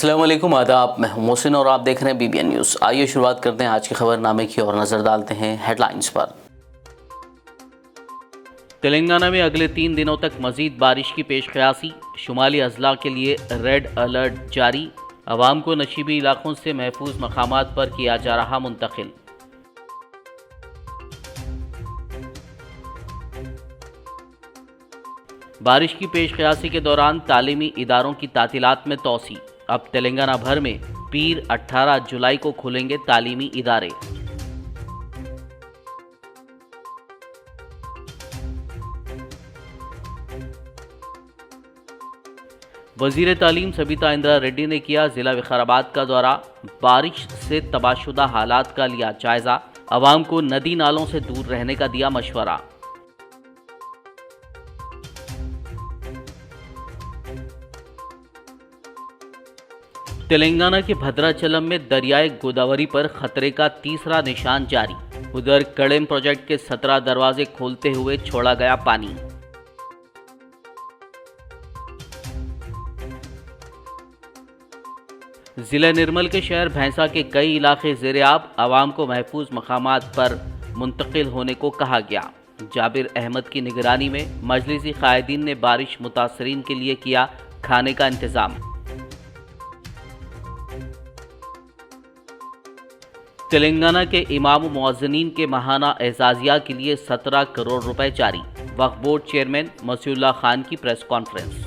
अस्सलाम वालेकुम, आदाब। मैं हूं मोहसिन और आप देख रहे हैं BBN न्यूज़। आइए शुरुआत करते हैं आज के खबरनामे की और नज़र डालते हैं हेडलाइंस पर। तेलंगाना में अगले 3 दिनों तक मजीद बारिश की पेशकयासी, शुमाली अजला के लिए रेड अलर्ट जारी। अवाम को नशीबी इलाकों से महफूज मकामात पर किया जा रहा मुंतकिल। बारिश की पेशकयासी के दौरान तालीमी इदारों की तातीलात में तोसी। अब तेलंगाना भर में पीर 18 जुलाई को खुलेंगे तालीमी इदारे। वजीर तालीम सबिता इंदिरा रेड्डी ने किया जिला विकाराबाद का दौरा। बारिश से तबाहशुदा हालात का लिया जायजा। अवाम को नदी नालों से दूर रहने का दिया मशवरा। तेलंगाना के भद्राचलम में दरियाए गोदावरी पर खतरे का तीसरा निशान जारी। उधर कड़ेम प्रोजेक्ट के 17 दरवाजे खोलते हुए छोड़ा गया पानी। जिला निर्मल के शहर भैंसा के कई इलाके ज़ेर-ए-आब। आवाम को महफूज मकामात पर मुंतकिल होने को कहा गया। जाबिर अहमद की निगरानी में मजलिसी कायदीन ने बारिश मुतासरीन के लिए किया खाने का इंतजाम। तेलंगाना के इमाम मुअज्जिनीन के माहाना एजाजिया के लिए 17 करोड़ रुपए जारी। वक्फ बोर्ड चेयरमैन मसीउल्लाह खान की प्रेस कॉन्फ्रेंस।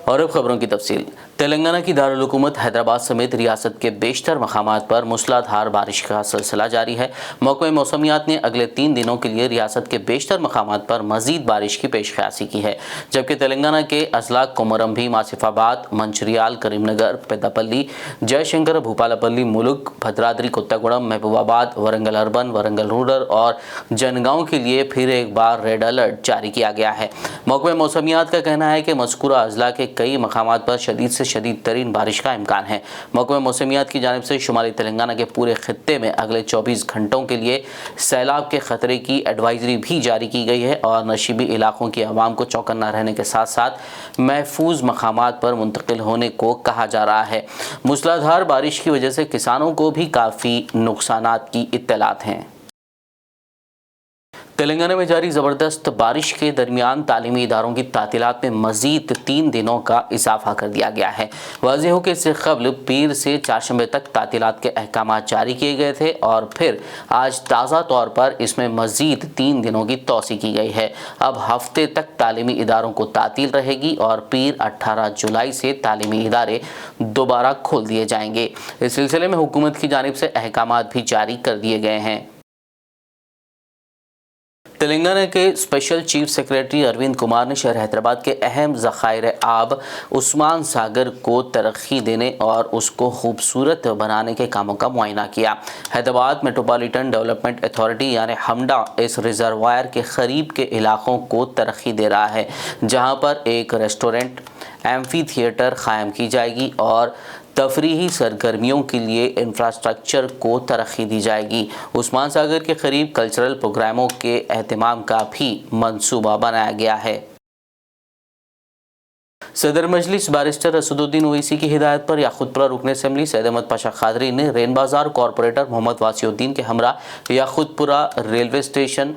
और अब खबरों की तफसील। तेलंगाना की दारुल हुकूमत हैदराबाद समेत रियासत के बेशतर मकामात पर मूसलाधार बारिश का सिलसिला जारी है। महकमे मौसमियात ने अगले 3 दिनों के लिए रियासत के बेशतर मकामात पर मजीद बारिश की पेशकयासी की है, जबकि तेलंगाना के अजला कोमरमभी, आसिफाबाद, मंचिर्याल, करीमनगर, पेद्दापल्ली, जयशंकर, भूपालपल्ली, मुलुग, भद्राद्री कोत्तागुड़म, महबूबाबाद, वरंगल अर्बन, वरंगल रूरल और जनगांव के लिए फिर एक बार रेड अलर्ट जारी किया गया है। महकमे मौसमियात का कहना है कि मज़कूरा अजला के कई मकामात पर शदीद से शदीद तरीन बारिश का इम्कान है। महकमे मौसमियात की जानिब से शुमाली तेलंगाना के पूरे खित्ते में अगले 24 घंटों के लिए सैलाब के खतरे की एडवाइजरी भी जारी की गई है और नशीबी इलाकों की आवाम को चौकन्ना रहने के साथ साथ महफूज मकामात पर मुंतकिल होने को कहा जा रहा है। मूसलाधार बारिश की वजह से किसानों को भी काफ़ी नुकसानात की इत्तलात हैं। तेलंगाना में जारी ज़बरदस्त बारिश के दरमियान तालीमी इदारों की तातीलात में मज़ीद 3 दिनों का इजाफा कर दिया गया है। वाज़ेह हो कि इससे क़ब्ल पीर से चारशंबे तक तातीलात के अहकाम जारी किए गए थे और फिर आज ताज़ा तौर पर इसमें मज़ीद 3 दिनों की तोसी की गई है। अब हफ्ते तक तालीमी इदारों को तातील रहेगी और पीर 18 जुलाई से तालीमी इदारे दोबारा खोल दिए जाएंगे। इस सिलसिले में हुकूमत की जानिब से अहकाम भी जारी कर दिए गए हैं। तेलंगाना के special chief secretary Arvind Kumar ने शहर हैदराबाद के अहम ज़खायर आब उस्मान सागर को तरक्की देने और उसको खूबसूरत बनाने के कामों का मुआयना किया। हैदराबाद मेट्रोपॉलिटन डेवलपमेंट अथॉरिटी यानी हमडा इस रिजर्वायर के करीब के इलाकों को तरक्की दे रहा है, जहां पर एक रेस्टोरेंट, एम्फी थिएटर कायम की जाएगी और तफरीही सरगर्मियों के लिए इंफ्रास्ट्रक्चर को तरक्की दी जाएगी। उस्मान सागर के करीब कल्चरल प्रोग्रामों के एहतमाम का भी मंसूबा बनाया गया है। सदर मजलिस बारिस्टर असदुद्दीन ओवैसी की हिदायत पर याकूतपुरा रुकन असम्बली सैयद अहमद पाशा खादरी ने रेन बाजार कॉरपोरेटर मोहम्मद वासिउद्दीन के हमरा याकूतपुरा रेलवे स्टेशन,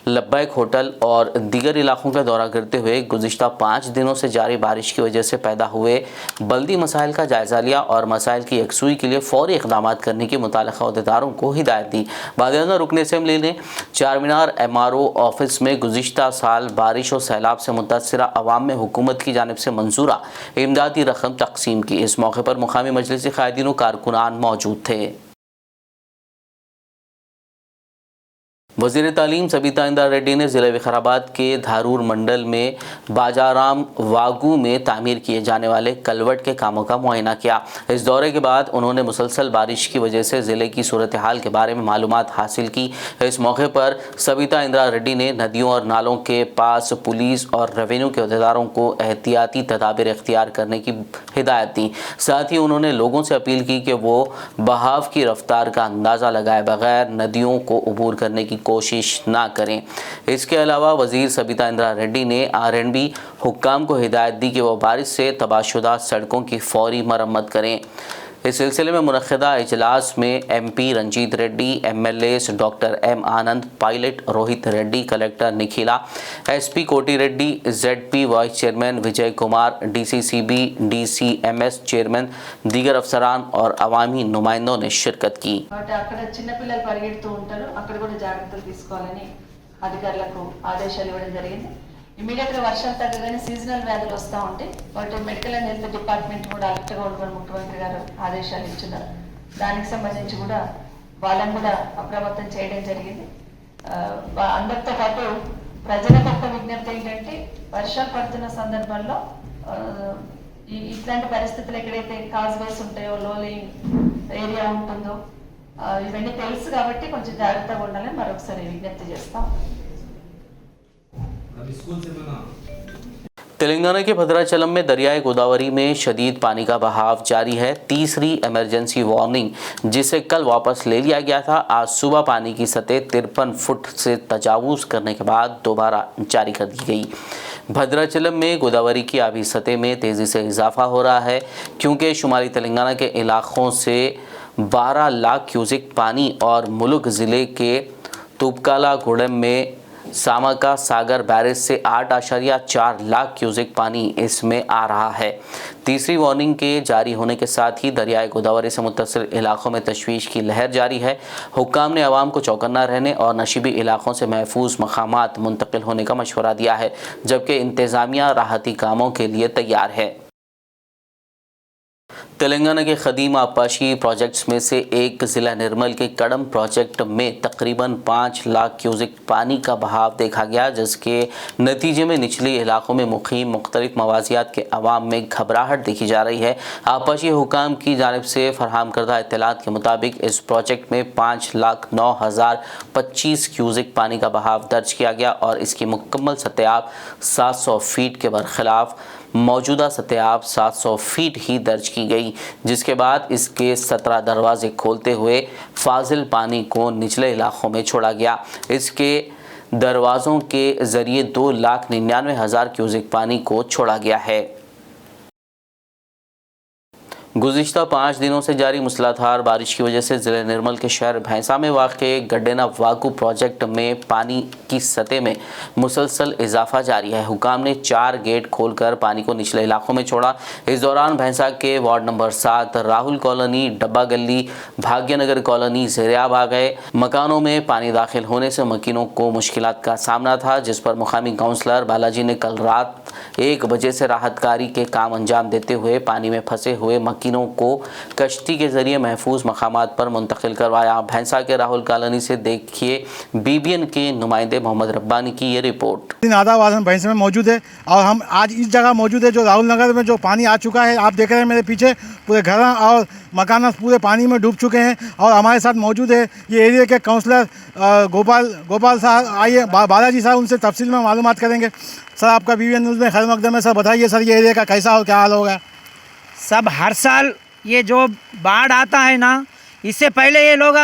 लब्बैक होटल और दीगर इलाकों का दौरा करते हुए गुज़िश्ता 5 दिनों से जारी बारिश की वजह से पैदा हुए बल्दी मसाइल का जायज़ा लिया और मसाइल की यकसुई के लिए फ़ौरी इक़दाम करने की मुताल्लिक़ा अहदेदारों को हिदायत दी। बाद रुकन असम्बली ने चार मीनार MRO ऑफिस में गुज़िश्ता साल बारिश और सैलाब से मुतासरा अवाम में हुकूमत की जानिब से मंजूरा इमदादी रकम तकसीम की। इस मौके पर मुकामी मजलिसी कायदीन और कारकुनान मौजूद थे। वज़ीर तालीम सबिता इंदिरा रेड्डी ने ज़िला विकाराबाद के धारूर मंडल में बाजाराम वागू में तामीर किए जाने वाले कलवट के कामों का मुआयना किया। इस दौरे के बाद उन्होंने मुसलसल बारिश की वजह से ज़िले की सूरत हाल के बारे में मालूमात हासिल की। इस मौके पर सबिता इंदिरा रेड्डी ने नदियों और नालों के पास पुलिस और रेवेन्यू के अहदेदारों को एहतियाती तदाबीर इख्तियार करने की हिदायत दी। साथ ही उन्होंने लोगों से अपील की कि वो बहाव की रफ्तार का अंदाज़ा लगाए बगैर नदियों को अबूर करने की कोशिश ना करें। इसके अलावा वज़ीर सबिता इंद्रा रेड्डी ने R&B हुक्काम को हिदायत दी कि वो बारिश से तबाहशुदा सड़कों की फौरी मरम्मत करें। इस सिलसिले में मुनक़्क़िदा इजलास में MP Ranjit Reddy, MLAs doctor M Anand, pilot Rohit Reddy, collector Nikhila, SP Koti Reddy, ZP vice chairman Vijay Kumar, DCCB DCMS chairman, दीगर अफसरान और अवामी नुमाइंदों ने शिरकत की। ఇమీడియట్గా వర్షాలు తగ్గగానే సీజనల్ వ్యాధులు వస్తూ ఉంటాయి. వాటి మెడికల్ అండ్ హెల్త్ డిపార్ట్మెంట్ కూడా అలర్ట్గా ఉండమని ముఖ్యమంత్రి గారు ఆదేశాలు ఇచ్చున్నారు. దానికి సంబంధించి కూడా వాళ్ళని కూడా అప్రమత్తం చేయడం జరిగింది. అందరితో పాటు ప్రజలకు ఒక విజ్ఞప్తి ఏంటంటే వర్షాలు పడుతున్న సందర్భంలో ఇట్లాంటి పరిస్థితులు ఎక్కడైతే కాజ్వేస్ ఉంటాయో, లోలింగ్ ఏరియా ఉంటుందో ఇవన్నీ తెలుసు కాబట్టి కొంచెం జాగ్రత్తగా ఉండాలని మరొకసారి విజ్ఞప్తి చేస్తాం. तेलंगाना के भद्राचलम में दरियाए गोदावरी में शदीद पानी का बहाव जारी है। तीसरी इमरजेंसी वार्निंग जिसे कल वापस ले लिया गया था, आज सुबह पानी की सतह 53 फुट से तजावुज़ करने के बाद दोबारा जारी कर दी गई। भद्राचलम में गोदावरी की आबी सतह में तेज़ी से इजाफा हो रहा है क्योंकि शुमाली तेलंगाना के इलाक़ों से 12 लाख क्यूसिक पानी और मुलुग ज़िले के तुबकाला गुड़म में सामका सागर बैरेज से 8.4 लाख क्यूसिक पानी इसमें आ रहा है। तीसरी वार्निंग के जारी होने के साथ ही दरियाए गोदावरी से मुत्तसिल इलाकों में तशवीश की लहर जारी है। हुक्काम ने अवाम को चौकन्ना रहने और नशीबी इलाकों से महफूज मकामात मुंतकिल होने का मशवरा दिया है, जबकि इंतज़ामिया राहती कामों के लिए तैयार है। तेलंगाना के खदीम आबपाशी प्रोजेक्ट्स में से एक ज़िला निर्मल के कड़म प्रोजेक्ट में तकरीबन 5 लाख क्यूसिक पानी का बहाव देखा गया, जिसके नतीजे में निचले इलाकों में मुक़ीम मुख्तलिफ मवाज़ियात के अवाम में घबराहट देखी जा रही है। आबपाशी हुकाम की जानिब से फरहम करदा इत्तलात के मुताबिक इस प्रोजेक्ट में 5,09,025 क्यूसिक पानी का बहाव दर्ज किया गया और इसकी मुकम्मल सतह 700 फीट के बरखिलाफ मौजूदा सतह 700 फीट ही दर्ज की गई, जिसके बाद इसके 17 दरवाजे खोलते हुए फाजिल पानी को निचले इलाकों में छोड़ा गया। इसके दरवाज़ों के ज़रिए 2,99,000 क्यूसिक पानी को छोड़ा गया है। गुज़िश्ता 5 दिनों से जारी मूसलाधार बारिश की वजह से ज़िले निर्मल के शहर भैंसा में वाक़े गड्डेना वाकू प्रोजेक्ट में पानी की सतह में मुसलसल इजाफा जारी है। हुकाम ने 4 गेट खोलकर पानी को निचले इलाकों में छोड़ा। इस दौरान भैंसा के वार्ड नंबर 7 राहुल कॉलोनी, डब्बा गली, भाग्यनगर कॉलोनी ज़ेरियाब आ गए। मकानों में पानी दाखिल होने से मकीनों को मुश्किलात का सामना था, जिस पर मुकामी काउंसलर बालाजी ने कल रात 1 बजे से राहतकारी के काम अंजाम देते हुए पानी में फंसे हुए मकीनों को कश्ती के जरिए महफूज मकामात पर मुंतकिल करवाया। भैंसा के राहुल कॉलोनी से देखिए BBN के नुमाइंदे मोहम्मद रब्बानी की ये रिपोर्ट। आधा वासन भैंसा में मौजूद है और हम आज इस जगह मौजूद है जो राहुल नगर में जो पानी आ चुका है। आप देख रहे हैं मेरे पीछे पूरे घर और मकान पूरे पानी में डूब चुके हैं और हमारे साथ मौजूद है ये एरिया के काउंसलर गोपाल साहब। आइए बालाजी साहब उनसे तफसील में मालूमात करेंगे। सर आपका BBN न्यूज़ में खैर मकदम है। सर बताइए सर ये एरिया का कैसा और क्या हाल होगा? सब हर साल ये जो बाढ़ आता है ना, इससे पहले ये लोग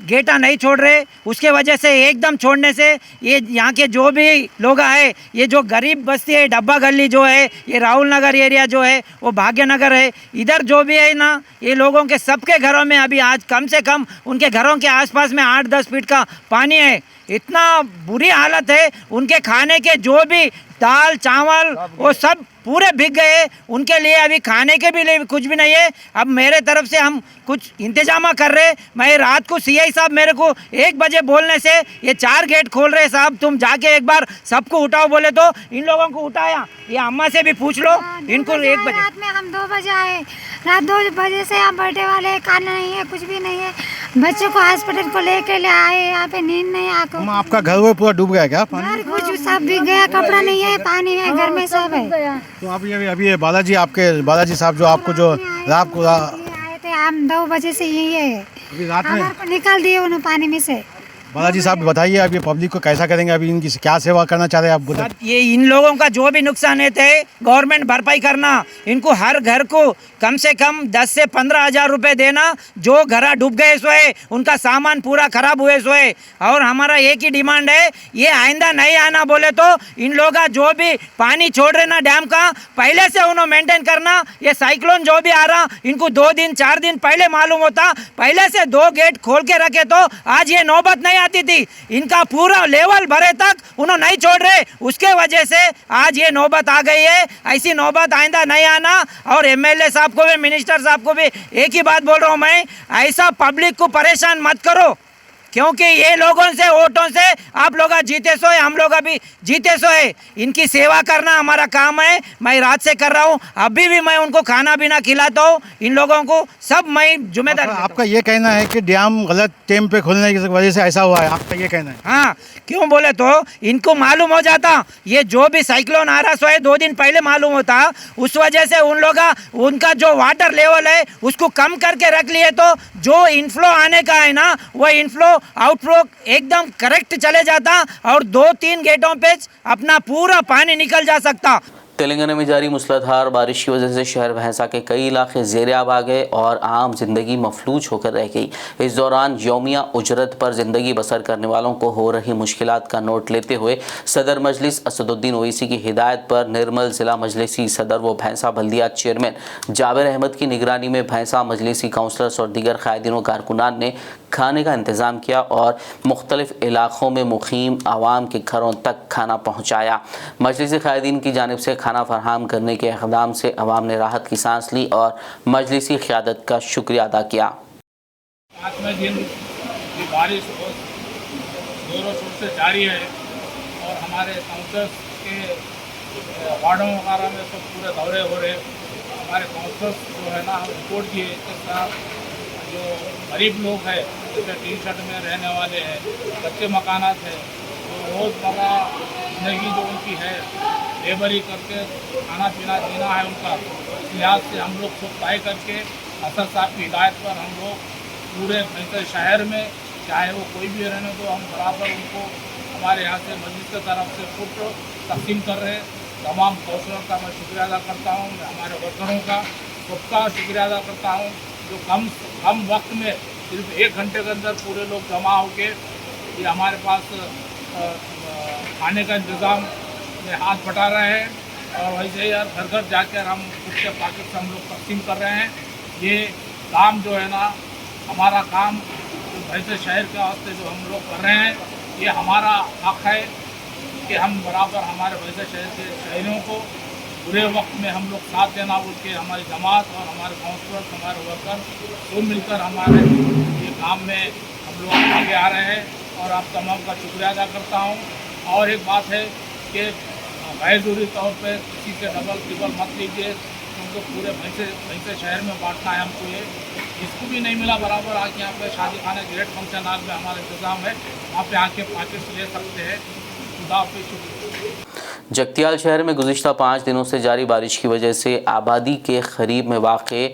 गेटा नहीं छोड़ रहे, उसके वजह से एकदम छोड़ने से ये यहाँ के जो भी लोग है, ये जो गरीब बस्ती है डब्बा गली जो है, ये राहुल नगर एरिया जो है, वो भाग्यनगर है, इधर जो भी है ना, ये लोगों के सबके घरों में अभी आज कम से कम उनके घरों के आसपास में 8-10 फीट का पानी है। इतना बुरी हालत है, उनके खाने के जो भी दाल चावल वो सब पूरे भीग गए। उनके लिए अभी खाने के भी लिए कुछ भी नहीं है। अब मेरे तरफ से हम कुछ इंतजाम कर रहे। मैं रात को CI साहब मेरे को 1 बजे बोलने से ये 4 गेट खोल रहे, साहब तुम जाके एक बार सबको उठाओ बोले तो इन लोगों को उठाया। ये अम्मा से भी पूछ लो इनको। 1 बजे रात में हम 2 बजे आए, रात 2 बजे से हम बैठे वाले, खाना नहीं है, कुछ भी नहीं है। बच्चों को हॉस्पिटल को लेके ले आए, यहाँ पे नींद नहीं आको। आपका घर वो पूरा डूब गया क्या पानी? कुछ सब भी गया, कपड़ा नहीं है, पानी है, घर में सब है। तो अभी ये बालाजी साहब जो आपको जो रात को आए थे, हम 2 बजे से यही है, अभी रात में निकाल दिए उन्होंने पानी में से। बालाजी साहब बताइए, अब ये पब्लिक को कैसा करेंगे, अभी इनकी क्या सेवा करना चाह रहे हैं आप? अब ये इन लोगों का जो भी नुकसान है थे गवर्नमेंट भरपाई करना, इनको हर घर को कम से कम 10 से 15 हज़ार रुपये देना, जो घर डूब गए सो है, उनका सामान पूरा खराब हुए सो है। और हमारा एक ही डिमांड है, ये आइंदा नहीं आना बोले तो इन लोग का जो भी पानी छोड़ रहे ना डैम का, पहले से उन्होंने मेंटेन करना। ये साइक्लोन जो भी आ रहा इनको 2 दिन 4 दिन पहले मालूम होता, पहले से 2 गेट खोल के रखे तो आज ये नौबत नहीं आती थी। इनका पूरा लेवल भरे तक उन्होंने नहीं छोड़ रहे, उसके वजह से आज ये नौबत आ गई है। ऐसी नौबत आइंदा नहीं आना। और एमएलए साहब को भी, मिनिस्टर साहब को भी एक ही बात बोल रहा हूँ मैं, ऐसा पब्लिक को परेशान मत करो, क्योंकि ये लोगों से वोटों से आप लोग जीते सो है, हम लोग अभी जीते सो है। इनकी सेवा करना हमारा काम है। मैं रात से कर रहा हूँ, अभी भी मैं उनको खाना पीना खिलाता हूँ, इन लोगों को सब मैं जिम्मेदार। आपका ये कहना है कि डैम गलत टाइम पे खोलने की वजह से ऐसा हुआ है, आपका ये कहना है? हाँ, क्यों बोले तो इनको मालूम हो जाता, ये जो भी साइक्लोन आ रहा सो है 2 दिन पहले मालूम होता, उस वजह से उन लोग उनका जो वाटर लेवल है उसको कम करके रख लिए, तो जो इनफ्लो आने का है ना वो इनफ्लो आउटफ्लो एकदम करेक्ट चले जाता और 2-3 गेटों पे अपना पूरा पानी निकल जा सकता। तेलंगाना में जारी मूसलाधार बारिश की वजह से शहर भैंसा के कई इलाके ज़ेर-आब आ गए और आम जिंदगी मफलूज होकर रह गई। इस दौरान यौमिया उजरत पर ज़िंदगी बसर करने वालों को हो रही मुश्किलात का नोट लेते हुए सदर मजलिस असदुद्दीन ओवैसी की हिदायत पर निर्मल ज़िला मजलिसी सदर व भैंसा बल्दिया चेयरमैन जाबिर अहमद की निगरानी में भैंसा मजलिसी काउंसलर्स और दीगर कायदीन व कारकुनान ने खाने का इंतज़ाम किया और मुख्तलिफ इलाक़ों में मुकीम आवाम के घरों तक खाना पहुँचाया। मजलिसी कायदीन की जानिब से खाना फराहम करने के इक़दाम से अवाम ने राहत की सांस ली और मजलिसी क़यादत का शुक्रिया अदा किया। पाँचवें दिन की बारिश जोरों शोर से जारी है और हमारे काउंसलर्स के वार्डों वगैरह में सब पूरे दौरे हो रहे। हमारे काउंसलर्स जो है ना, हम रिपोर्ट किए इसके साथ जो गरीब लोग हैं, जैसे टी शर्ट में रहने वाले हैं, कच्चे मकानात हैं, तो रोज़मर्रा ज़िंदगी जो उनकी है लेबरी करके खाना पीना जीना है उनका, इस लिहाज से हम लोग सब तय करके असद साहब की हिदायत पर हम लोग पूरे भैंसा शहर में चाहे वो कोई भी रहने दो, हम बराबर उनको हमारे यहाँ से मस्जिद की तरफ से फुट तकसीम कर रहे हैं। तमाम काउंसलर का मैं शुक्रिया अदा करता हूँ, हमारे वर्करों का सबका शुक्रिया अदा करता हूँ, जो कम वक्त में सिर्फ 1 घंटे के अंदर पूरे लोग जमा होके ये हमारे पास खाने का इंतज़ाम में हाथ बटा रहे हैं। और वैसे ही यार घर घर जाकर हम उसके पैकेट से हम लोग तकसीम कर रहे हैं। ये काम जो है ना, हमारा काम जो भैंसा शहर के वास्ते जो हम लोग कर रहे हैं, ये हमारा हक़ है कि हम बराबर हमारे भैंसा शहर के शहरियों को बुरे वक्त में हम लोग साथ देना बोल के हमारी जमात और हमारे काउंसलर्स, हमारे वर्कर सब मिलकर हमारे ये काम में हम लोग आगे आ रहे हैं और आप तमाम का शुक्रिया अदा करता हूँ। और एक बात है कि गैर ज़रूरी तौर पे किसी से डबल ट्रिपल मत लीजिए, क्योंकि पूरे भैंसे शहर में बांटना है हमको। ये जिसको भी नहीं मिला बराबर आके यहाँ पे शादी खाने ग्रेट फंक्शन हॉल में हमारा इंतज़ाम है, वहाँ पे आके पैकेट्स ले सकते हैं। खुदा हाफ़िज़, शुक्रिया। जगतियाल शहर में गुज़िश्ता 5 दिनों से जारी बारिश की वजह से आबादी के करीब में वाक़े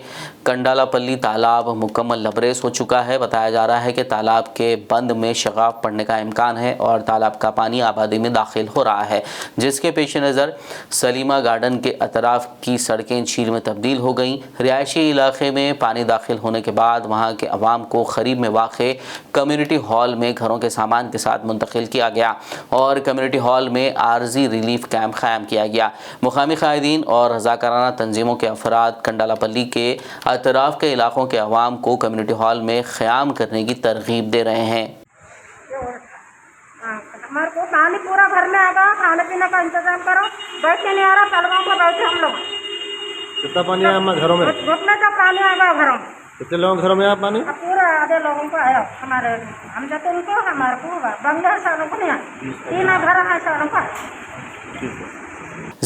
कंडालापल्ली तालाब मुकम्मल लबरेज हो चुका है। बताया जा रहा है कि तालाब के बंद में शगाफ पड़ने का इम्कान है और तालाब का पानी आबादी में दाखिल हो रहा है, जिसके पेश नज़र सलीमा गार्डन के अतराफ़ की सड़कें झील में तब्दील हो गईं। रिहायशी इलाके में पानी दाखिल होने के बाद वहाँ के अवाम को करीब में वाक़े कम्यूनिटी हॉल में घरों के सामान के साथ मुंतकिल किया गया और कम्यूनिटी हॉल में आर्जी रिलीफ कैंप क़ायम किया गया। मुकामी कायदीन और रज़ाकाराना तंजीमों के अफराद कंडालापल्ली के अतराफ़ के इलाक़ों के अवाम को कम्यूनिटी हॉल में क़याम करने की तरगीब दे रहे हैं। हमारे को पानी पूरा घर में आएगा, खाने पीने का इंतजाम करो, बैठने नहीं आ रहा, तलवाओं पर बैठे हम लोग। कितना पानी आया हमारे घरों में? घुटने का पानी आएगा घरों में। कितने लोगों के घरों में आया पानी? पूरा आधे लोगों को आया, हमारे हम जाते उनको, हमारे को बंगला सालों को नहीं आया, 3 घर है सालों का।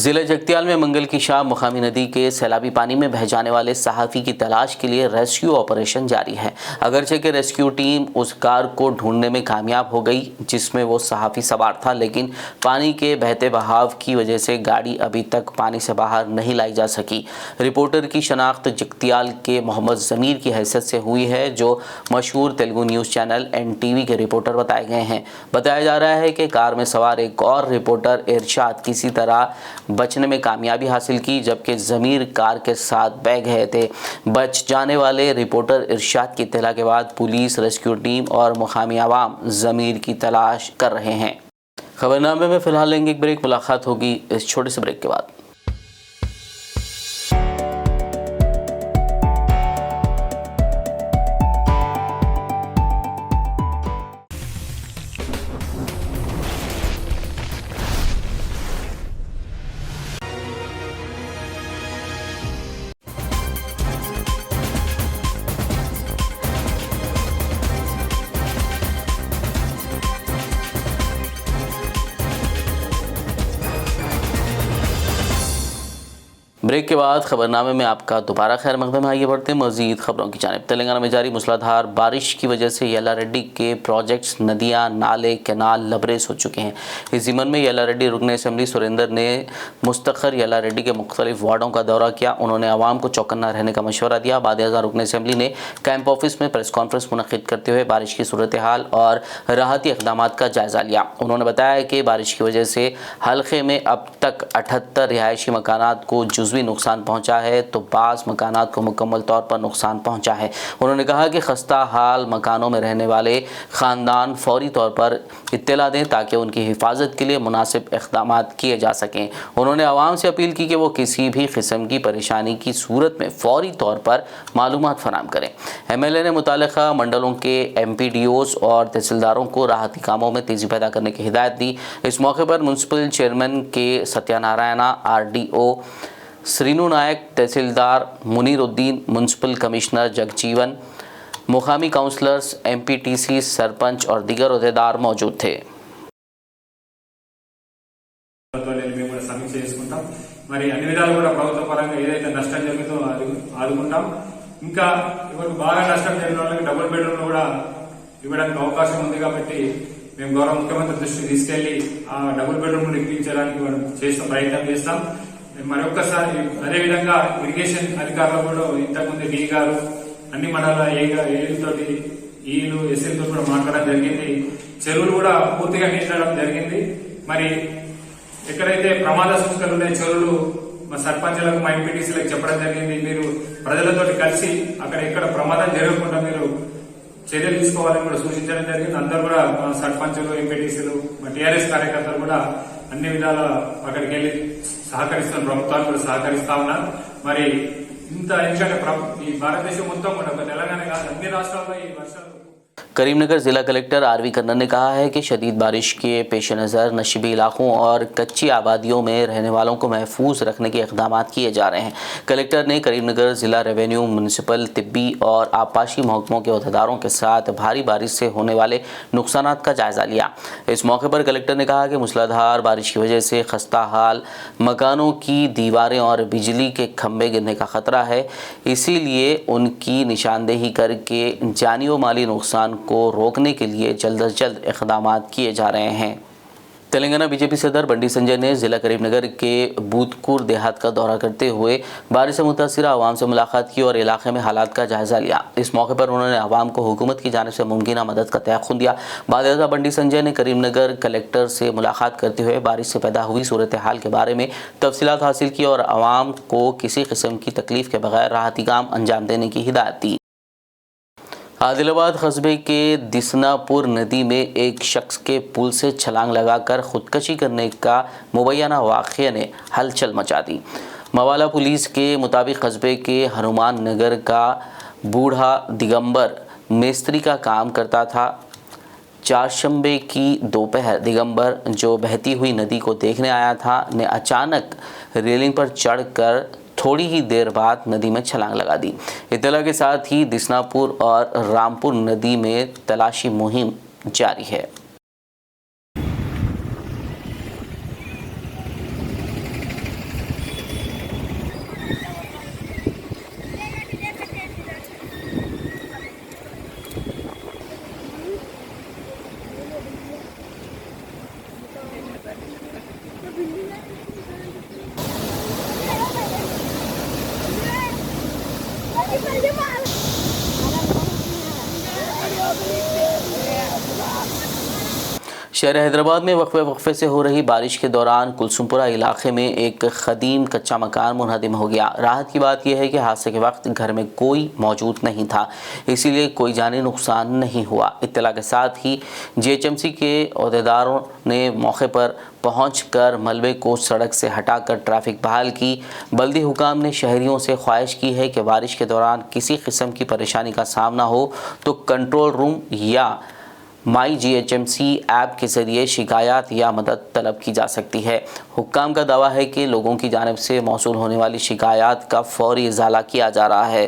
जिले जगतियाल में मंगल की शाम मुकामी नदी के सैलाबी पानी में बह जाने वाले सहाफ़ी की तलाश के लिए रेस्क्यू ऑपरेशन जारी है। अगरचे के रेस्क्यू टीम उस कार को ढूंढने में कामयाब हो गई जिसमें वो सहाफ़ी सवार था, लेकिन पानी के बहते बहाव की वजह से गाड़ी अभी तक पानी से बाहर नहीं लाई जा सकी। रिपोर्टर की शनाख्त जगतियाल के मोहम्मद ज़मीर की हैसियत से हुई है, जो मशहूर तेलुगु न्यूज़ चैनल NTV के रिपोर्टर बताए गए हैं। बताया जा रहा है कि कार में सवार एक और रिपोर्टर इरशाद किसी तरह बचने में कामयाबी हासिल की, जबकि ज़मीर कार के साथ बह गए थे। बच जाने वाले रिपोर्टर इरशाद की इत्तला के बाद पुलिस, रेस्क्यू टीम और मुकामी आवाम ज़मीर की तलाश कर रहे हैं। खबरनामे में फ़िलहाल लेंगे एक ब्रेक, मुलाकात होगी इस छोटे से ब्रेक के बाद। ब्रेक के बाद खबरनामे में आपका दोबारा खैर मकदम है। आइए बढ़ते हैं मज़ीद खबरों की जानिब। तेलंगाना में जारी मूसलाधार बारिश की वजह से येलारेड्डी के प्रोजेक्ट्स, नदियाँ, नाले, कैनाल लबरेज हो चुके हैं। इस ज़िमन में येलारेड्डी रुकन असम्बली सुरेंद्र ने मुस्तखर येलारेड्डी के मुख्तलिफ वार्डों का दौरा किया। उन्होंने आवाम को चौकन्ना रहने का मशवरा दिया। बाद रुकन असम्बली ने कैंप ऑफिस में प्रेस कॉन्फ्रेंस मुनक़िद करते हुए बारिश की सूरत हाल और राहती इक़दामात का जायज़ा लिया। उन्होंने बताया कि बारिश की वजह से हल्के में अब तक 78 रिहायशी मकानात को जुज़वी नुकसान पहुंचा है, तो बाज़ मकानात को मुकम्मल तौर पर नुकसान पहुंचा है। उन्होंने कहा कि खस्ता हाल मकानों में रहने वाले ख़ानदान फौरी तौर पर इत्तला दें ताकि उनकी हिफाजत के लिए मुनासिब इक़दामात किए जा सकें। उन्होंने आवाम से अपील की कि वो किसी भी किस्म की परेशानी की सूरत में फौरी तौर पर मालूमात फराहम करें। MLA ने मुतालिका मंडलों के MPDOs और तहसीलदारों को राहती कामों में तेज़ी पैदा करने की हिदायत दी। इस मौके पर म्यूनसिपल चेयरमैन के सत्यानारायणा, RDO श्रीनु नायक, तहसीलदार मुनीरुद्दीन, म्यूनसिपल कमिश्नर जगजीवन, मुकामी काउंसलर्स, MPTC सरपंच और दीगर अहदेदार मौजूद थे। సమీక్ష చేసుకుంటాం। మరి అన్ని విధాలు కూడా ప్రభుత్వ పరంగా ఏదైతే నష్టం జరిగిందో ఆదుకుంటాం। ఇంకా ఇవరకు బాగా నష్టం జరిగిన వాళ్ళకి డబుల్ బెడ్రూమ్ కూడా ఇవ్వడానికి అవకాశం ఉంది కాబట్టి మేము గౌరవ ముఖ్యమంత్రి దృష్టికి తీసుకెళ్లి ఆ డబుల్ బెడ్రూమ్ ఇప్పించడానికి మనం చేసిన ప్రయత్నం చేస్తాం। మరొక్కసారి అదేవిధంగా ఇరిగేషన్ అధికారులు కూడా ఇంతకుముందు D గారు అన్ని మండల ఏలతోటి ఈలు ఎస్ఎల్తో కూడా మాట్లాడడం జరిగింది। చెరువులు కూడా పూర్తిగా నిండడం జరిగింది। మరి ఎక్కడైతే ప్రమాద సూచనలు ఉన్నాయి చెరువులు మా సర్పంచులకు, మా MPTCలకు చెప్పడం జరిగింది, మీరు ప్రజలతోటి కలిసి అక్కడ ఎక్కడ ప్రమాదం జరగకుండా మీరు చర్యలు తీసుకోవాలని కూడా సూచించడం జరిగింది। అందరూ కూడా మా సర్పంచులు, MPTCలు, మా TRS కార్యకర్తలు కూడా అన్ని విధాల అక్కడికి వెళ్లి సహకరిస్తున్న ప్రభుత్వాలు కూడా సహకరిస్తా ఉన్నారు। మరి ఇంత ఎందుకంటే ఈ భారతదేశం మొత్తం కూడా తెలంగాణ కాదు అన్ని రాష్ట్రాల్లో ఈ వర్షాలు। करीमनगर ज़िला कलेक्टर RV कन्नन ने कहा है कि शदीद बारिश के पेश नज़र नशीबी इलाकों और कच्ची आबादियों में रहने वालों को महफूज रखने के इक़दाम किए जा रहे हैं। कलेक्टर ने करीमनगर ज़िला रेवेन्यू, म्यूनसिपल, तिब्बी और आबपाशी महकमों के अहदेदारों के साथ भारी बारिश से होने वाले नुकसान का जायज़ा लिया। इस मौके पर कलेक्टर ने कहा कि मूसलाधार बारिश की वजह से खस्ता हाल मकानों की दीवारें और बिजली के खंभे गिरने का ख़तरा है, इसीलिए उनकी निशानदेही करके जानी व माली नुकसान को रोकने के लिए जल्द अज जल्द इक़दाम किए जा रहे हैं। तेलंगाना बीजेपी सदर बंडी संजय ने ज़िला करीमनगर के बूदकूर देहात का दौरा करते हुए बारिश से मुतासिर आवाम से मुलाकात की और इलाके में हालात का जायज़ा लिया। इस मौके पर उन्होंने आवाम को हुकूमत की जानिब से मुमकिन मदद का तयक़ुन दिया। बाद बंडी संजय ने करीमनगर कलेक्टर से मुलाकात करते हुए बारिश से पैदा हुई सूरत हाल के बारे में तफसीलात हासिल की और आवाम को किसी किस्म की तकलीफ़ के बगैर राहती काम अंजाम देने की हिदायत दी। आदिलाबाद कस्बे के दिसनापुर नदी में एक शख्स के पुल से छलांग लगाकर ख़ुदकशी करने का मुबैना वाक़या ने हलचल मचा दी। मवाला पुलिस के मुताबिक कस्बे के हनुमान नगर का बूढ़ा दिगंबर मिस्त्री का काम करता था। चारशंबे की दोपहर दिगंबर, जो बहती हुई नदी को देखने आया था, ने अचानक रेलिंग पर चढ़कर थोड़ी ही देर बाद नदी में छलांग लगा दी। इत्तला के साथ ही दिसनापुर और रामपुर नदी में तलाशी मुहिम जारी है। शहर हैदराबाद में वक्फे से हो रही बारिश के दौरान कुलसुमपुरा इलाके में एक खदीम कच्चा मकान मुनहदिम हो गया। राहत की बात यह है कि हादसे के वक्त घर में कोई मौजूद नहीं था, इसीलिए कोई जानी नुकसान नहीं हुआ। इत्तला के साथ ही जीएचएमसी के अहदेदारों ने मौके पर पहुंचकर मलबे को सड़क से हटाकर ट्रैफिक बहाल की। बल्दी हुकाम ने शहरियों से ख्वाहिश की है कि बारिश के दौरान किसी किस्म की परेशानी का सामना हो तो कंट्रोल रूम या माई जीएचएमसी ऐप के जरिए शिकायत या मदद तलब की जा सकती है। हुक्काम का दावा है कि लोगों की जानिब से मौसूल होने वाली शिकायत का फौरी इजाला किया जा रहा है।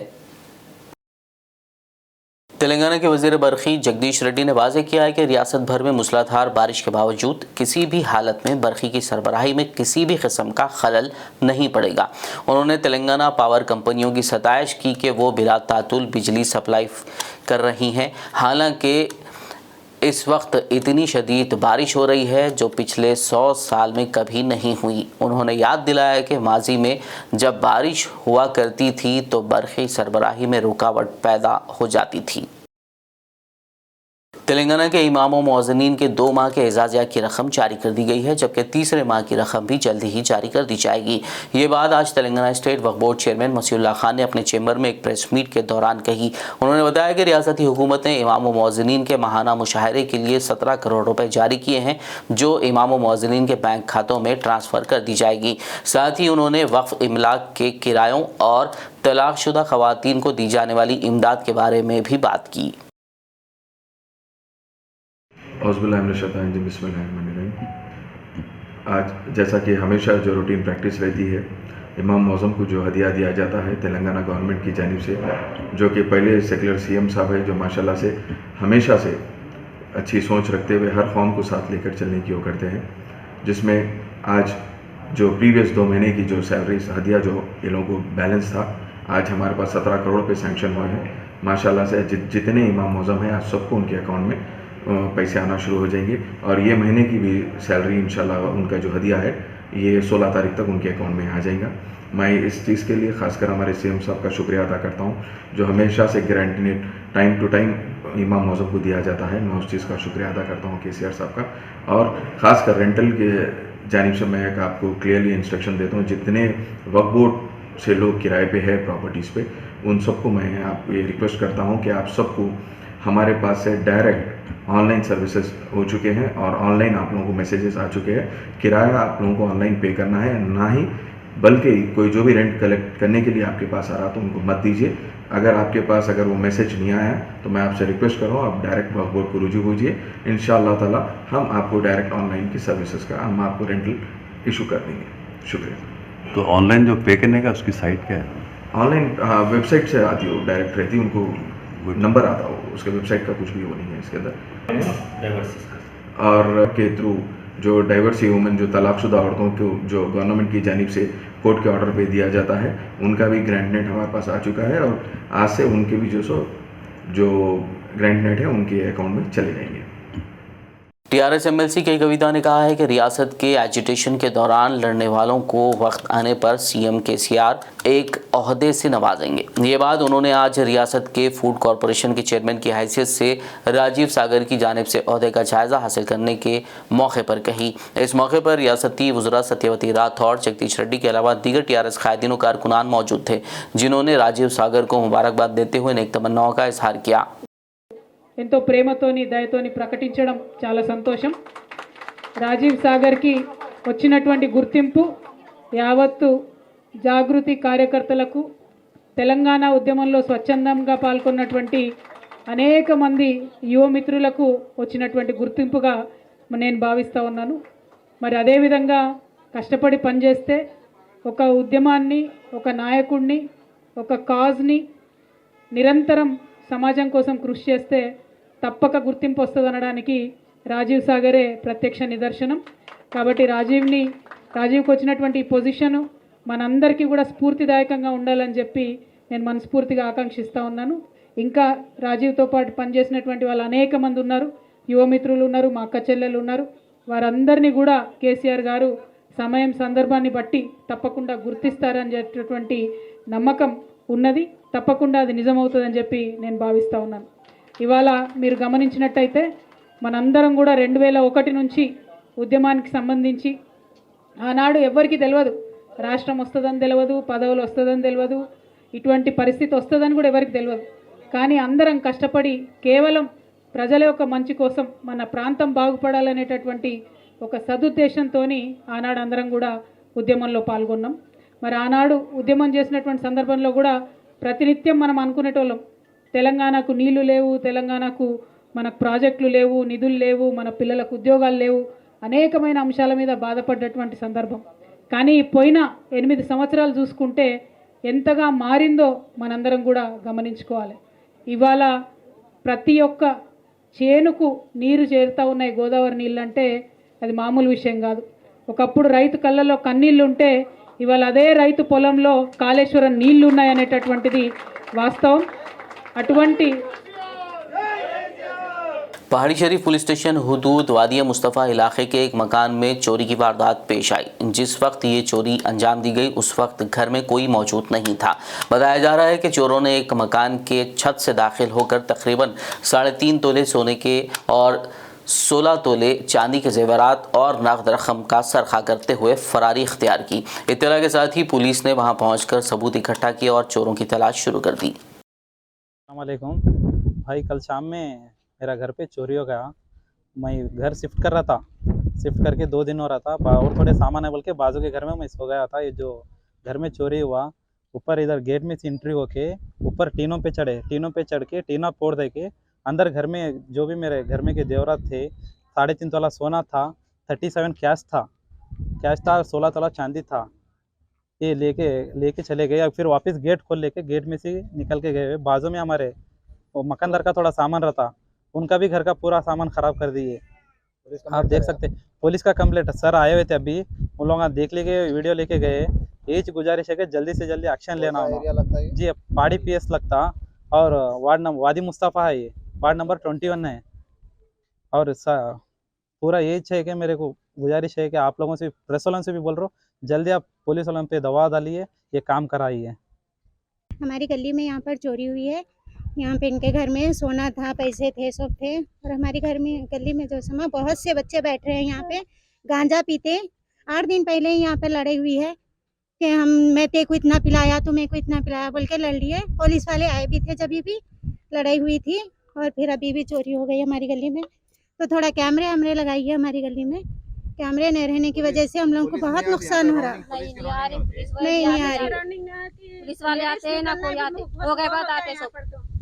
तेलंगाना के वज़ीर बरखी जगदीश रेड्डी ने वाज़ेह किया है कि रियासत भर में मूसलाधार बारिश के बावजूद किसी भी हालत में बरखी की सरबराही में किसी भी किस्म का खलल नहीं पड़ेगा। उन्होंने तेलंगाना पावर कंपनियों की सताइश की कि वो बिला तातुल बिजली सप्लाई कर रही हैं। हालांकि इस वक्त इतनी शदीद बारिश हो रही है जो पिछले 100 साल में कभी नहीं हुई। उन्होंने याद दिलाया कि माजी में जब बारिश हुआ करती थी तो बरखी सरबराही में रुकावट पैदा हो जाती थी। तेलंगाना के इमाम व मुअज्जिनीन के 2 माह के एजाज़िया की रकम जारी कर दी गई है, जबकि तीसरे माह की रकम भी जल्दी ही जारी कर दी जाएगी। ये बात आज तेलंगाना स्टेट वक्फ बोर्ड चेयरमैन मसीउल्लाह खान ने अपने चैम्बर में एक प्रेस मीट के दौरान कही। उन्होंने बताया कि रियासती हुकूमत ने इमाम व मुअज्जिनीन के माहाना मुशाहरे के लिए 17 करोड़ रुपए जारी किए हैं, जो इमाम व मुअज्जिनीन के बैंक खातों में ट्रांसफ़र कर दी जाएगी। साथ ही उन्होंने वक्फ इमलाक के किरायों और तलाकशुदा ख़वातीन को दी जाने वाली इमदाद के बारे में भी बात की। आज जैसा कि हमेशा जो रूटीन प्रैक्टिस रहती है, इमाम मौज़म को जो हदिया दिया जाता है तेलंगाना गवर्नमेंट की जानिब से, जो कि पहले सेकुलर सीएम साहब है, जो माशाल्लाह से हमेशा से अच्छी सोच रखते हुए हर कौम को साथ लेकर चलने की वो करते हैं, जिसमें आज जो प्रीवियस 2 महीने की जो सैलरी हदिया जो ये लोगों को बैलेंस था, आज हमारे पास 17 करोड़ पे सैंक्शन हुए हैं। माशाल्लाह से जितने इमाम मौज़म हैं आज सबको उनके अकाउंट में पैसे आना शुरू हो जाएंगे और ये महीने की भी सैलरी इंशाल्लाह उनका जो हदिया है ये 16 तारीख तक उनके अकाउंट में आ जाएगा। मैं इस चीज़ के लिए ख़ासकर हमारे सीएम साहब का शुक्रिया अदा करता हूँ, जो हमेशा से गारंटी टाइम टू टाइम इमाम मौज़म को दिया जाता है। मैं उस चीज़ का शुक्रिया अदा करता हूँ केसीआर साहब का। और ख़ासकर रेंटल के जानिब से मैं आपको क्लियरली इंस्ट्रक्शन देता हूँ, जितने वक्फ बोर्ड से लोग किराए पे है प्रॉपर्टीज़ पे, उन सबको मैं आप ये रिक्वेस्ट करता हूँ कि आप सबको हमारे पास से डायरेक्ट ऑनलाइन सर्विसेज हो चुके हैं और ऑनलाइन आप लोगों को मैसेजेस आ चुके हैं। किराया आप लोगों को ऑनलाइन पे करना है, ना ही बल्कि कोई जो भी रेंट कलेक्ट करने के लिए आपके पास आ रहा तो उनको मत दीजिए। अगर आपके पास अगर वो मैसेज नहीं आया तो मैं आपसे रिक्वेस्ट कर रहा हूँ, आप डायरेक्ट वक्फ बोर्ड को रुजू कीजिए। इंशाअल्लाह ताला हम आपको डायरेक्ट ऑनलाइन की सर्विसेज का हम आपको रेंटल इशू कर देंगे। शुक्रिया। तो ऑनलाइन जो पे करने का उसकी साइट क्या है? ऑनलाइन वेबसाइट से आती हो, डायरेक्ट रहती है, उनको नंबर आता हो, उसके वेबसाइट का कुछ भी वो नहीं है इसके अंदर। और के थ्रू जो डाइवर्सी वुमेन, जो तलाकशुदा औरतों को जो गवर्नमेंट की जानिब से कोर्ट के ऑर्डर पे दिया जाता है, उनका भी ग्रैंड नेट हमारे पास आ चुका है और आज से उनके भी जो ग्रैंड नेट है उनके अकाउंट में चले जाएंगे। टीआरएस एमएलसी के कविता ने कहा है कि रियासत के एजिटेशन के दौरान लड़ने वालों को वक्त आने पर सीएम केसीआर एक ओहदे से नवाजेंगे। ये बात उन्होंने आज रियासत के फूड कॉरपोरेशन के चेयरमैन की हैसियत से राजीव सागर की जानिब से ओहदे का जायज़ा हासिल करने के मौके पर कही। इस मौके पर रियासती वज़रा सत्यवती राठौर, जगदीश रेड्डी के अलावा दीगर टीआरएस कायदीन और कारकुनान मौजूद थे, जिन्होंने राजीव सागर को मुबारकबाद देते हुए नेक तमन्नाओं का इजहार किया। ఎంతో ప్రేమతోని దయతోని ప్రకటించడం చాలా సంతోషం। రాజీవ్ సాగర్కి వచ్చినటువంటి గుర్తింపు యావత్తు జాగృతి కార్యకర్తలకు, తెలంగాణ ఉద్యమంలో స్వచ్ఛందంగా పాల్గొన్నటువంటి అనేక మంది యువ మిత్రులకు వచ్చినటువంటి గుర్తింపుగా నేను భావిస్తూ ఉన్నాను। మరి అదేవిధంగా కష్టపడి పనిచేస్తే ఒక ఉద్యమాన్ని, ఒక నాయకుడిని, ఒక కాజ్ని నిరంతరం సమాజం కోసం కృషి చేస్తే తప్పక గుర్తింపు వస్తుందనడానికి రాజీవ్ సాగరే ప్రత్యక్ష నిదర్శనం। కాబట్టి రాజీవ్కి వచ్చినటువంటి పొజిషను మనందరికీ కూడా స్ఫూర్తిదాయకంగా ఉండాలని చెప్పి నేను మనస్ఫూర్తిగా ఆకాంక్షిస్తూ ఉన్నాను। ఇంకా రాజీవ్తో పాటు పనిచేసినటువంటి వాళ్ళు అనేక మంది ఉన్నారు, యువమిత్రులు ఉన్నారు, మా అక్క చెల్లెలు ఉన్నారు। వారందరినీ కూడా కేసీఆర్ గారు సమయం సందర్భాన్ని బట్టి తప్పకుండా గుర్తిస్తారని చెప్పేటువంటి నమ్మకం ఉన్నది. తప్పకుండా అది నిజమవుతుందని చెప్పి నేను భావిస్తూ ఉన్నాను. ఇవాళ మీరు గమనించినట్టయితే మనందరం కూడా 2001 నుంచి ఉద్యమానికి సంబంధించి ఆనాడు ఎవ్వరికీ తెలియదు, రాష్ట్రం వస్తుందని తెలియదు, పదవులు వస్తుందని తెలియదు, ఇటువంటి పరిస్థితి వస్తుందని కూడా ఎవరికి తెలియదు. కానీ అందరం కష్టపడి కేవలం ప్రజల యొక్క మంచి కోసం, మన ప్రాంతం బాగుపడాలనేటటువంటి ఒక సదుద్దేశంతో ఆనాడు అందరం కూడా ఉద్యమంలో పాల్గొన్నాం. మరి ఆనాడు ఉద్యమం చేసినటువంటి సందర్భంలో కూడా ప్రతినిత్యం మనం అనుకునేటోళ్ళం, తెలంగాణకు నీళ్లు లేవు, తెలంగాణకు మనకు ప్రాజెక్టులు లేవు, నిధులు లేవు, మన పిల్లలకు ఉద్యోగాలు లేవు, అనేకమైన అంశాల మీద బాధపడ్డటువంటి సందర్భం. కానీ పోయిన 8 సంవత్సరాలు చూసుకుంటే ఎంతగా మారిందో మనందరం కూడా గమనించుకోవాలి. ఇవాళ ప్రతి ఒక్క చేనుకు నీరు చేరుతూ ఉన్నాయి గోదావరి నీళ్ళు అంటే అది మామూలు విషయం కాదు. ఒకప్పుడు రైతు కళ్ళలో కన్నీళ్ళు ఉంటే ఇవాళ అదే రైతు పొలంలో కాళేశ్వరం నీళ్లు ఉన్నాయనేటటువంటిది వాస్తవం. అటువంటి पहाड़ी शरीफ पुलिस स्टेशन हुदूद वादिया मुस्तफ़ा इलाके के एक मकान में चोरी की वारदात पेश आई। जिस वक्त ये चोरी अंजाम दी गई उस वक्त घर में कोई मौजूद नहीं था। बताया जा रहा है कि चोरों ने एक मकान के छत से दाखिल होकर तकरीबन 3.5 तोले सोने के और 16 तोले चांदी के जेवरात और नकद रकम का सरखा करते हुए फरारी इख्तियार की। इत्तला के साथ ही पुलिस ने वहां पहुंचकर सबूत इकट्ठा किए और चोरों की तलाश शुरू कर दी। अस्सलाम वालेकुम भाई, कल शाम में मेरा घर पे चोरी हो गया। मैं घर शिफ्ट कर रहा था, शिफ्ट करके 2 दिन हो रहा था और थोड़े सामान है बोल के बाजू के घर में मैं सो गया था। ये जो घर में चोरी हुआ, ऊपर इधर गेट में से एंट्री होके ऊपर टीनों पे चढ़े, टीनों पे चढ़ के टीना फोड़ दे के अंदर घर में जो भी मेरे घर में के जेवरात थे, 3.5 तोला सोना था, 37 कैश था, 16 तोला चांदी था, ये लेके चले गए। फिर वापस गेट खोल लेके गेट में से निकल के गए। बाजू में हमारे वो मकानदार का थोड़ा सामान रहता, उनका भी घर का पूरा सामान खराब कर दिए। आप देख सकते, पुलिस का कंप्लेंट सर आए हुए थे अभी, उन लोग देख लेके वीडियो लेके गए। ये गुजारिश है कि जल्दी से जल्दी एक्शन लेना होगा जी। पहाड़ी PS लगता और वार्ड नंबर वादी मुस्तफ़ा है, ये वार्ड नंबर 21 है। और पूरा यही है कि मेरे को गुजारिश है कि आप लोगों से, प्रेस वालों से भी बोल रहा हूँ, जल्दी आप पुलिस वालों पे दबाव डालिए, ये काम कराइए। हमारी गली में यहाँ पर चोरी हुई है। यहाँ पे इनके घर में सोना था, पैसे थे, सब थे। और हमारी घर में गली में जो समा बहुत से बच्चे बैठ रहे हैं यहाँ पे गांजा पीते। 8 दिन पहले ही यहाँ पे लड़ाई हुई है कि मैं तेरे को इतना पिलाया, तू मेरे को इतना पिलाया बोल के लड़ लिए। पुलिस वाले आए भी थे जब भी लड़ाई हुई थी। और फिर अभी भी चोरी हो गई हमारी गली में। तो थोड़ा कैमरे लगाइए हमारी गली में। कैमरे नहीं रहने की वजह से हम लोगों को बहुत नुकसान हो रहा है। नहीं आ रही, पुलिस वाले आते हैं ना, कोई आते हो गए बात आते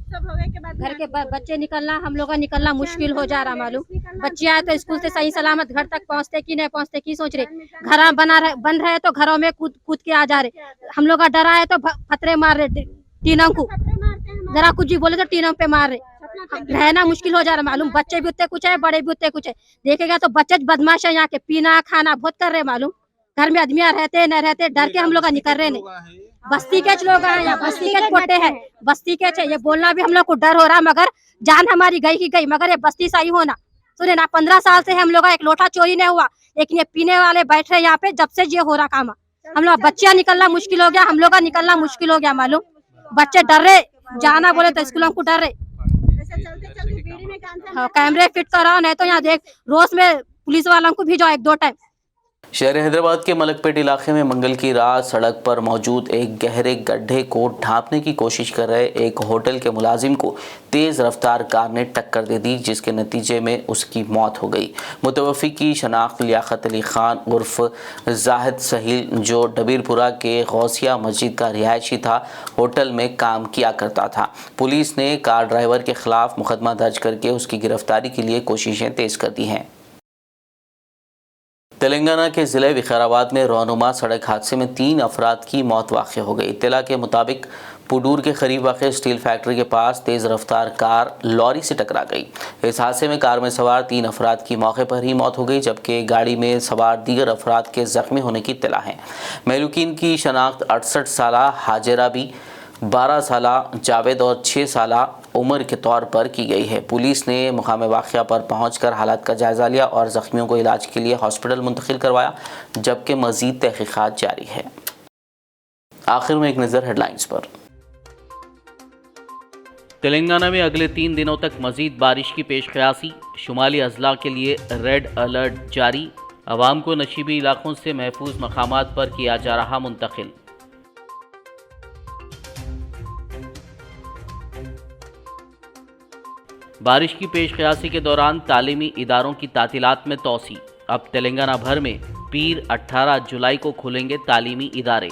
सब हो गए के बाद घर के बच्चे निकलना, हम लोग का निकलना मुश्किल हो जा रहा। मालूम बच्चे आए तो स्कूल से सही सलामत घर तक पहुँचते कि नहीं पहुँचते की सोच रहे। घर बन रहे तो घरों में कूद के आ जा रहे। हम लोग का डरा है तो फतरे मार रहे टीनों को, जरा कुछ भी बोले तो टीनों पे मार रहे। रहना मुश्किल हो जा रहा। मालूम बच्चे भी उतने कुछ है, बड़े भी उतने कुछ है। देखेगा तो बच्चे बदमाश है यहाँ के, पीना खाना बहुत कर रहे। मालूम घर में आदमी रहते न रहते, डर के हम लोग निकल रहे नहीं। बस्ती के लोग हैं यहाँ, बस्ती के पोटे हैं, बस्ती के ये बोलना भी हम लोग को डर हो रहा। मगर जान हमारी गई की गई, मगर ये बस्ती सही होना सुने ना। 15 साल से हम लोग का एक लोटा चोरी नहीं हुआ, लेकिन ये पीने वाले बैठ रहे यहाँ पे जब से ये हो रहा काम। हम लोग बच्चियाँ निकलना मुश्किल हो गया, हम लोग का निकलना मुश्किल हो गया। मालूम बच्चे डर रहे, जाना बोले तो स्कूलों को डर रहे। हाँ, कैमरे फिट कराओ, नहीं तो यहाँ देख रोज में पुलिस वालों को भेजो 1-2 टाइम। शहर हैदराबाद के मलकपेट इलाके में मंगल की रात सड़क पर मौजूद एक गहरे गड्ढे को ढांपने की कोशिश कर रहे एक होटल के मुलाजिम को तेज रफ्तार कार ने टक्कर दे दी, जिसके नतीजे में उसकी मौत हो गई। मुतवफ़ी की शनाख्त लियाकत अली खान उर्फ जाहिद सहील, जो डबीरपुरा के गौसिया मस्जिद का रिहायशी था, होटल में काम किया करता था। पुलिस ने कार ड्राइवर के खिलाफ मुकदमा दर्ज करके उसकी गिरफ्तारी के लिए कोशिशें तेज कर दी हैं। तेलंगाना के ज़िले विकाराबाद में रौनुमा सड़क हादसे में 3 अफराद की मौत वाक़ हो गई। इत्तला के मुताबिक पुडूर के करीब वाक़ स्टील फैक्ट्री के पास तेज़ रफ्तार कार लॉरी से टकरा गई। इस हादसे में कार में सवार 3 अफराद की मौके पर ही मौत हो गई, जबकि गाड़ी में सवार दीगर अफराद के ज़ख्मी होने की इत्तला है। महलूकीन की शनाख्त 68 साला हाजिरा भी, 12 साला जावेद और 6 साला उम्र के तौर पर की गई है। पुलिस ने मुकाम वाक़या पर पहुंचकर हालात का जायज़ा लिया और ज़ख्मियों को इलाज के लिए हॉस्पिटल मुंतकिल करवाया, जबकि मज़ीद तहक़ीक़ात जारी है। आखिर में एक नज़र हेडलाइंस पर। तेलंगाना में अगले 3 दिनों तक मजीद बारिश की पेशकयासी, शुमाली अजला के लिए रेड अलर्ट जारी, अवाम को नशीबी इलाकों से महफूज मकामात पर किया जा रहा मुंतकिल। बारिश की पेशकयासी के दौरान तालीमी इदारों की तातीलात में तोसी, अब तेलंगाना भर में पीर 18 जुलाई को खुलेंगे तालीमी इदारे।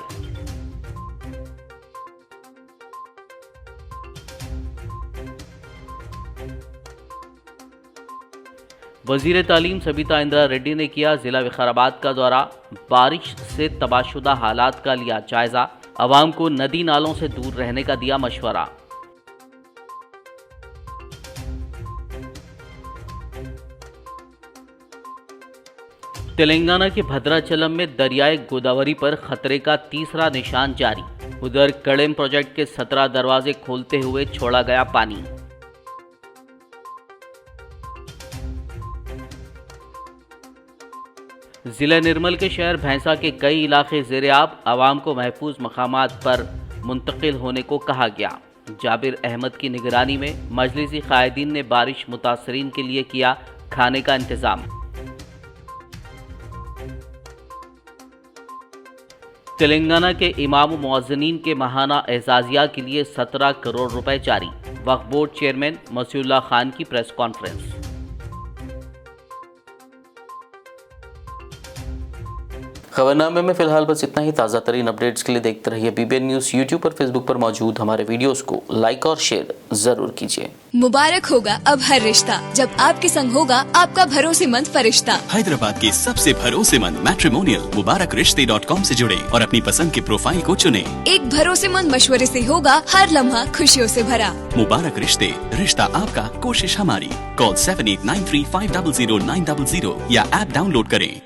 वजीर तालीम सबिता इंदिरा रेड्डी ने किया जिला विकाराबाद का दौरा, बारिश से तबाहशुदा हालात का लिया जायजा, अवाम को नदी नालों से दूर रहने का दिया मशवरा। तेलंगाना के भद्राचलम में दरियाए गोदावरी पर खतरे का तीसरा निशान जारी, उधर कड़ेम प्रोजेक्ट के 17 दरवाजे खोलते हुए छोड़ा गया पानी। जिला निर्मल के शहर भैंसा के कई इलाके ज़ेर-ए-आब, अवाम को महफूज मकामात पर मुंतकिल होने को कहा गया। जाबिर अहमद की निगरानी में मजलिसी कायदीन ने बारिश मुतासरीन के लिए किया खाने का इंतज़ाम। तेलंगाना के इमाम मुअज्जिनीन के माहाना एजाजिया के लिए 17 करोड़ रुपए जारी, वक्फ बोर्ड चेयरमैन मसीउल्लाह खान की प्रेस कॉन्फ्रेंस। खबरनामे में फिलहाल बस इतना ही। ताज़ा तरीन अपडेट्स के लिए देखते रहिए BBN न्यूज़। यूट्यूब और फेसबुक पर मौजूद हमारे वीडियोस को लाइक और शेयर जरूर कीजिए। मुबारक होगा अब हर रिश्ता जब आपके संग होगा आपका भरोसेमंद फरिश्ता। हैदराबाद के सबसे भरोसेमंद मैट्रिमोनियल मुबारकरिश्ते.com से जुड़े और अपनी पसंद के प्रोफाइल को चुने। एक भरोसेमंद मशवरे से होगा हर लम्हा खुशियों से भरा। मुबारक रिश्ते, रिश्ता आपका, कोशिश हमारी। कॉल 7893500900 या ऐप डाउनलोड करें।